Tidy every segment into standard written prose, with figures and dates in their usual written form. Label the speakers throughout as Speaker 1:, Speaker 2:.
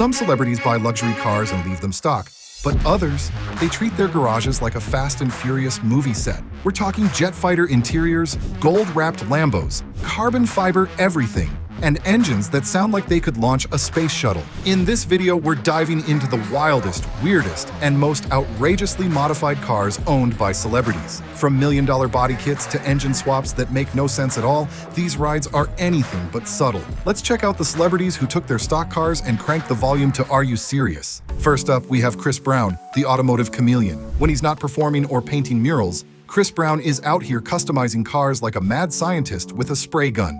Speaker 1: Some celebrities buy luxury cars and leave them stock, but others, they treat their garages like a Fast and Furious movie set. We're talking jet fighter interiors, gold-wrapped Lambos, carbon fiber everything, and engines that sound like they could launch a space shuttle. In this video, we're diving into the wildest, weirdest, and most outrageously modified cars owned by celebrities. From million-dollar body kits to engine swaps that make no sense at all, these rides are anything but subtle. Let's check out the celebrities who took their stock cars and cranked the volume to Are You Serious? First up, we have Chris Brown, the automotive chameleon. When he's not performing or painting murals, Chris Brown is out here customizing cars like a mad scientist with a spray gun.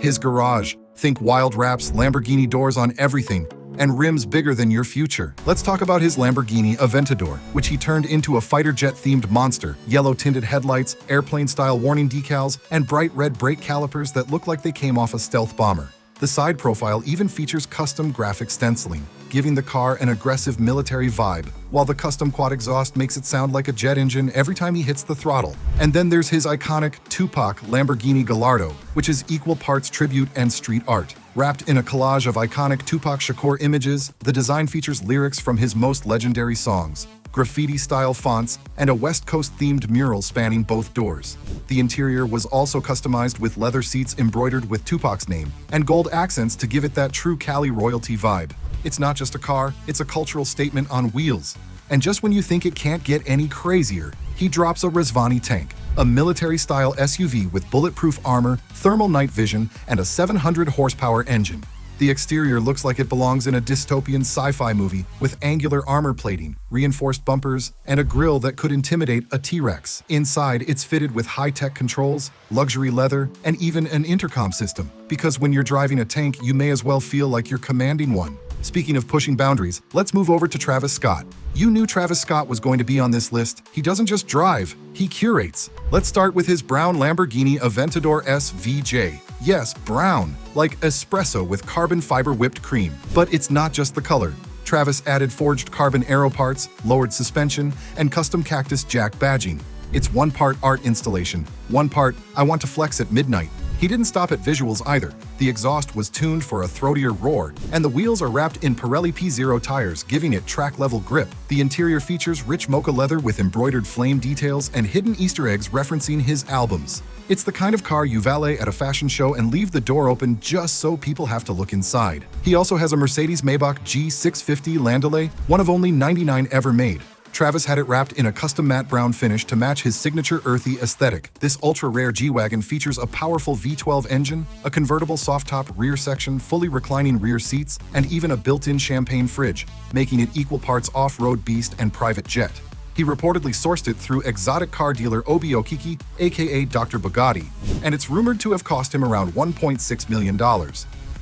Speaker 1: His garage, think wild wraps, Lamborghini doors on everything, and rims bigger than your future. Let's talk about his Lamborghini Aventador, which he turned into a fighter jet-themed monster. Yellow-tinted headlights, airplane-style warning decals, and bright red brake calipers that look like they came off a stealth bomber. The side profile even features custom graphic stenciling, giving the car an aggressive military vibe, while the custom quad exhaust makes it sound like a jet engine every time he hits the throttle. And then there's his iconic Tupac Lamborghini Gallardo, which is equal parts tribute and street art. Wrapped in a collage of iconic Tupac Shakur images, the design features lyrics from his most legendary songs, graffiti-style fonts, and a West Coast-themed mural spanning both doors. The interior was also customized with leather seats embroidered with Tupac's name, and gold accents to give it that true Cali royalty vibe. It's not just a car, it's a cultural statement on wheels. And just when you think it can't get any crazier, he drops a Rezvani tank, a military-style SUV with bulletproof armor, thermal night vision, and a 700-horsepower engine. The exterior looks like it belongs in a dystopian sci-fi movie with angular armor plating, reinforced bumpers, and a grille that could intimidate a T-Rex. Inside, it's fitted with high-tech controls, luxury leather, and even an intercom system. Because when you're driving a tank, you may as well feel like you're commanding one. Speaking of pushing boundaries, let's move over to Travis Scott. You knew Travis Scott was going to be on this list. He doesn't just drive, he curates. Let's start with his brown Lamborghini Aventador S VJ. Yes, brown, like espresso with carbon fiber whipped cream. But it's not just the color. Travis added forged carbon aero parts, lowered suspension, and custom cactus jack badging. It's one part art installation, one part I want to flex at midnight. He didn't stop at visuals either. The exhaust was tuned for a throatier roar, and the wheels are wrapped in Pirelli P0 tires, giving it track-level grip. The interior features rich mocha leather with embroidered flame details and hidden Easter eggs referencing his albums. It's the kind of car you valet at a fashion show and leave the door open just so people have to look inside. He also has a Mercedes Maybach G650 Landaulet, one of only 99 ever made. Travis had it wrapped in a custom matte brown finish to match his signature earthy aesthetic. This ultra-rare G-Wagon features a powerful V12 engine, a convertible soft-top rear section, fully reclining rear seats, and even a built-in champagne fridge, making it equal parts off-road beast and private jet. He reportedly sourced it through exotic car dealer Obio Kiki, aka Dr. Bugatti, and it's rumored to have cost him around $1.6 million.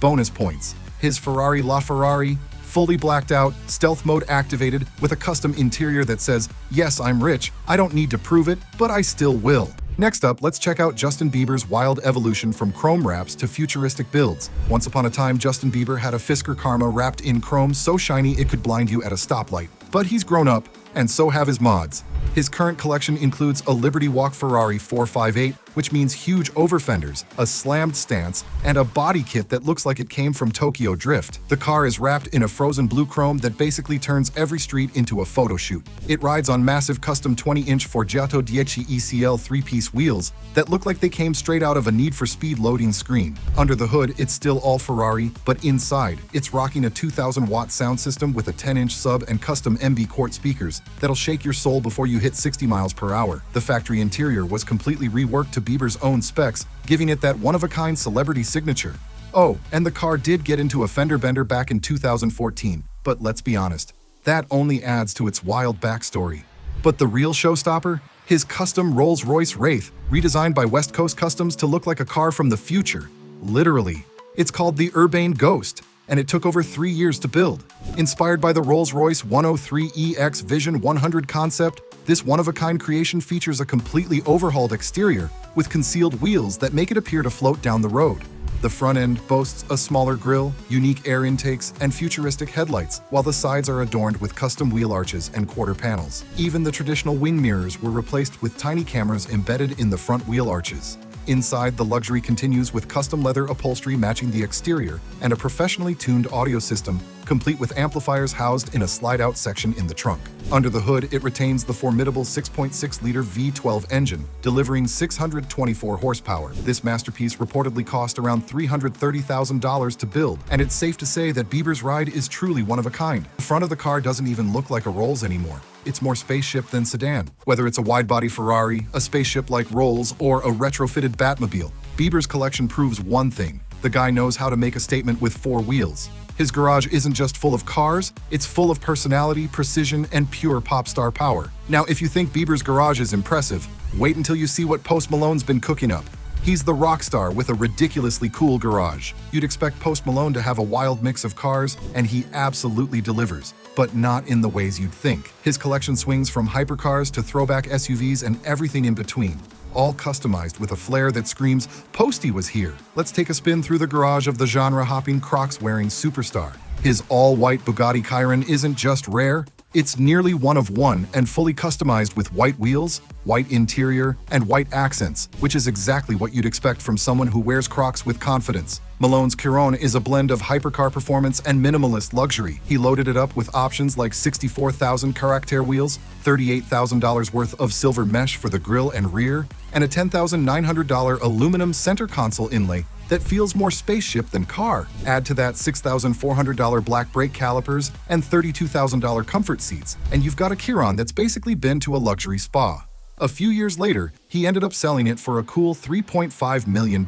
Speaker 1: Bonus points. His Ferrari LaFerrari, fully blacked out, stealth mode activated, with a custom interior that says, "Yes, I'm rich, I don't need to prove it, but I still will." Next up, let's check out Justin Bieber's wild evolution from chrome wraps to futuristic builds. Once upon a time, Justin Bieber had a Fisker Karma wrapped in chrome so shiny it could blind you at a stoplight. But he's grown up, and so have his mods. His current collection includes a Liberty Walk Ferrari 458, which means huge over-fenders, a slammed stance, and a body kit that looks like it came from Tokyo Drift. The car is wrapped in a frozen blue chrome that basically turns every street into a photo shoot. It rides on massive custom 20-inch Forgiatos 10 ECL 3-piece wheels that look like they came straight out of a Need for Speed loading screen. Under the hood, it's still all Ferrari, but inside, it's rocking a 2,000-watt sound system with a 10-inch sub and custom MB Quart speakers that'll shake your soul before you hit 60 miles per hour. The factory interior was completely reworked to Bieber's own specs, giving it that one-of-a-kind celebrity signature. Oh, and the car did get into a fender bender back in 2014, but let's be honest, that only adds to its wild backstory. But the real showstopper? His custom Rolls-Royce Wraith, redesigned by West Coast Customs to look like a car from the future. Literally. It's called the Urbane Ghost, and it took over 3 years to build. Inspired by the Rolls-Royce 103EX Vision 100 concept, this one-of-a-kind creation features a completely overhauled exterior with concealed wheels that make it appear to float down the road. The front end boasts a smaller grille, unique air intakes, and futuristic headlights, while the sides are adorned with custom wheel arches and quarter panels. Even the traditional wing mirrors were replaced with tiny cameras embedded in the front wheel arches. Inside, the luxury continues with custom leather upholstery matching the exterior and a professionally tuned audio system complete with amplifiers housed in a slide-out section in the trunk. Under the hood, it retains the formidable 6.6-liter V12 engine, delivering 624 horsepower. This masterpiece reportedly cost around $330,000 to build, and it's safe to say that Bieber's ride is truly one of a kind. The front of the car doesn't even look like a Rolls anymore. It's more spaceship than sedan. Whether it's a wide-body Ferrari, a spaceship like Rolls, or a retrofitted Batmobile, Bieber's collection proves one thing: the guy knows how to make a statement with 4 wheels. His garage isn't just full of cars, it's full of personality, precision, and pure pop star power. Now, if you think Bieber's garage is impressive, wait until you see what Post Malone's been cooking up. He's the rock star with a ridiculously cool garage. You'd expect Post Malone to have a wild mix of cars, and he absolutely delivers, but not in the ways you'd think. His collection swings from hypercars to throwback SUVs and everything in between, all customized with a flair that screams, "Posty was here." Let's take a spin through the garage of the genre-hopping, Crocs-wearing superstar. His all-white Bugatti Chiron isn't just rare, it's nearly one of one and fully customized with white wheels, white interior, and white accents, which is exactly what you'd expect from someone who wears Crocs with confidence. Malone's Chiron is a blend of hypercar performance and minimalist luxury. He loaded it up with options like 64,000 character wheels, $38,000 worth of silver mesh for the grille and rear, and a $10,900 aluminum center console inlay that feels more spaceship than car. Add to that $6,400 black brake calipers and $32,000 comfort seats, and you've got a Chiron that's basically been to a luxury spa. A few years later, he ended up selling it for a cool $3.5 million.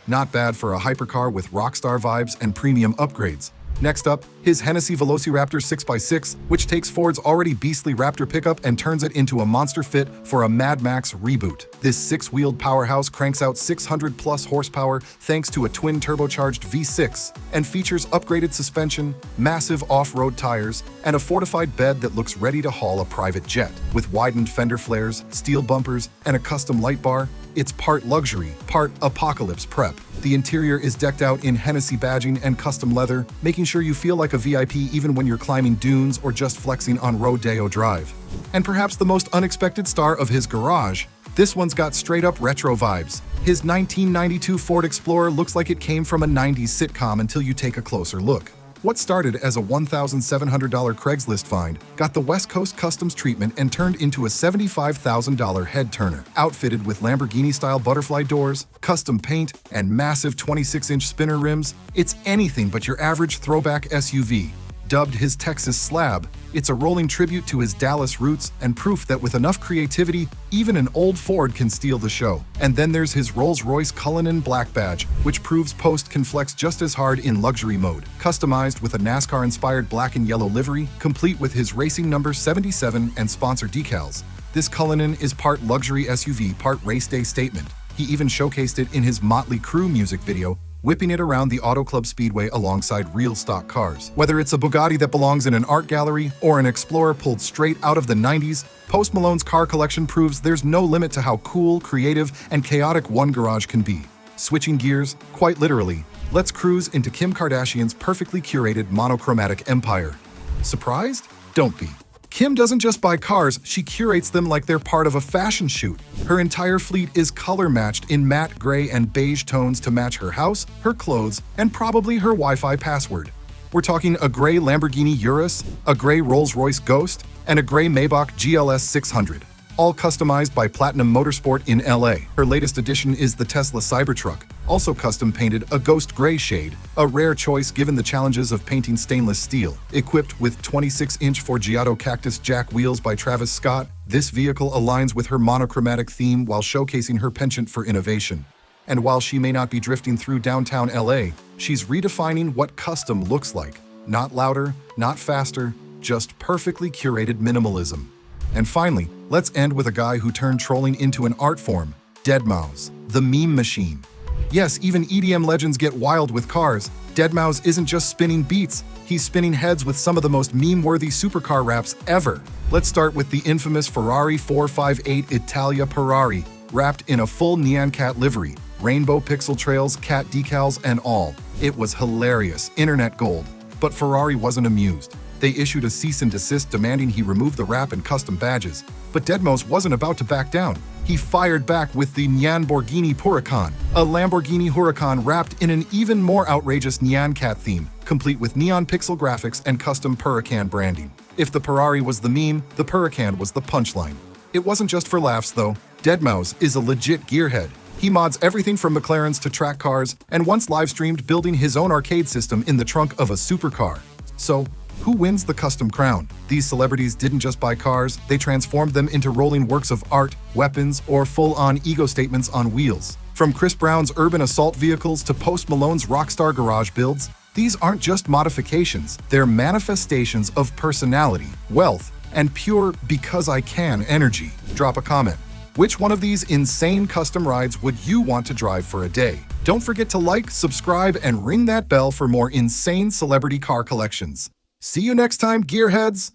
Speaker 1: Not bad for a hypercar with rockstar vibes and premium upgrades. Next up, his Hennessy VelociRaptor 6x6, which takes Ford's already beastly Raptor pickup and turns it into a monster fit for a Mad Max reboot. This 6-wheeled powerhouse cranks out 600-plus horsepower thanks to a twin-turbocharged V6 and features upgraded suspension, massive off-road tires, and a fortified bed that looks ready to haul a private jet. With widened fender flares, steel bumpers, and a custom light bar, it's part luxury, part apocalypse prep. The interior is decked out in Hennessy badging and custom leather, making sure you feel like a VIP even when you're climbing dunes or just flexing on Rodeo Drive. And perhaps the most unexpected star of his garage, this one's got straight-up retro vibes. His 1992 Ford Explorer looks like it came from a 90s sitcom until you take a closer look. What started as a $1,700 Craigslist find got the West Coast Customs treatment and turned into a $75,000 head-turner. Outfitted with Lamborghini-style butterfly doors, custom paint, and massive 26-inch spinner rims, it's anything but your average throwback SUV. Dubbed his Texas Slab, it's a rolling tribute to his Dallas roots and proof that with enough creativity, even an old Ford can steal the show. And then there's his Rolls-Royce Cullinan black badge, which proves Post can flex just as hard in luxury mode. Customized with a NASCAR-inspired black and yellow livery, complete with his racing number 77 and sponsor decals, this Cullinan is part luxury SUV, part race day statement. He even showcased it in his Motley Crue music video, whipping it around the Auto Club Speedway alongside real stock cars. Whether it's a Bugatti that belongs in an art gallery or an Explorer pulled straight out of the 90s, Post Malone's car collection proves there's no limit to how cool, creative, and chaotic one garage can be. Switching gears, quite literally, let's cruise into Kim Kardashian's perfectly curated monochromatic empire. Surprised? Don't be. Kim doesn't just buy cars, she curates them like they're part of a fashion shoot. Her entire fleet is color-matched in matte gray and beige tones to match her house, her clothes, and probably her Wi-Fi password. We're talking a gray Lamborghini Urus, a gray Rolls-Royce Ghost, and a gray Maybach GLS 600. All customized by Platinum Motorsport in LA. Her latest addition is the Tesla Cybertruck, also custom painted a ghost gray shade, a rare choice given the challenges of painting stainless steel. Equipped with 26-inch Forgiatos Cactus Jack wheels by Travis Scott, this vehicle aligns with her monochromatic theme while showcasing her penchant for innovation. And while she may not be drifting through downtown LA, she's redefining what custom looks like. Not louder, not faster, just perfectly curated minimalism. And finally, let's end with a guy who turned trolling into an art form, Deadmau5, the meme machine. Yes, even EDM legends get wild with cars. Deadmau5 isn't just spinning beats, he's spinning heads with some of the most meme-worthy supercar raps ever. Let's start with the infamous Ferrari 458 Italia Purrari, wrapped in a full neon cat livery, rainbow pixel trails, cat decals, and all. It was hilarious, internet gold. But Ferrari wasn't amused. They issued a cease and desist demanding he remove the wrap and custom badges. But Deadmau5 wasn't about to back down. He fired back with the Lamborghini Purracan, a Lamborghini Huracan wrapped in an even more outrageous neon cat theme, complete with neon pixel graphics and custom Purracan branding. If the Purrari was the meme, the Purracan was the punchline. It wasn't just for laughs, though. Deadmau5 is a legit gearhead. He mods everything from McLarens to track cars, and once live-streamed building his own arcade system in the trunk of a supercar. So, who wins the custom crown? These celebrities didn't just buy cars, they transformed them into rolling works of art, weapons, or full-on ego statements on wheels. From Chris Brown's urban assault vehicles to Post Malone's rockstar garage builds, these aren't just modifications, they're manifestations of personality, wealth, and pure because I can energy. Drop a comment. Which one of these insane custom rides would you want to drive for a day? Don't forget to like, subscribe, and ring that bell for more insane celebrity car collections. See you next time, gearheads!